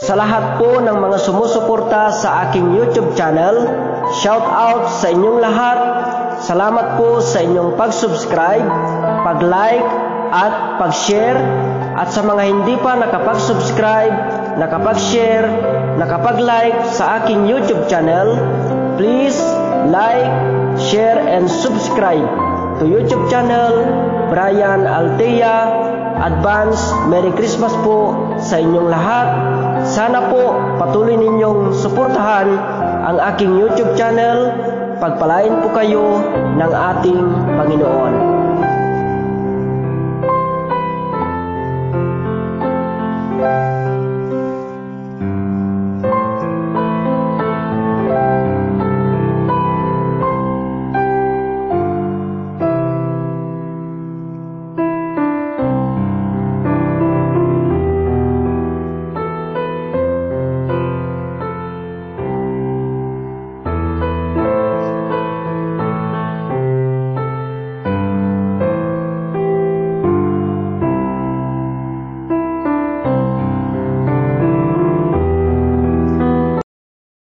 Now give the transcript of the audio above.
Sa lahat po ng mga sumusuporta sa aking YouTube channel, shout out sa inyong lahat. Salamat po sa inyong pag-subscribe, pag-like at pag-share. At sa mga hindi pa nakapag-subscribe, nakapag-share, nakapag-like sa aking YouTube channel, please like, share and subscribe to YouTube channel Brian Altea. Advance Merry Christmas po sa inyong lahat. Sana po patuloy ninyong suportahan ang aking YouTube channel. Pagpalain po kayo ng ating Panginoon.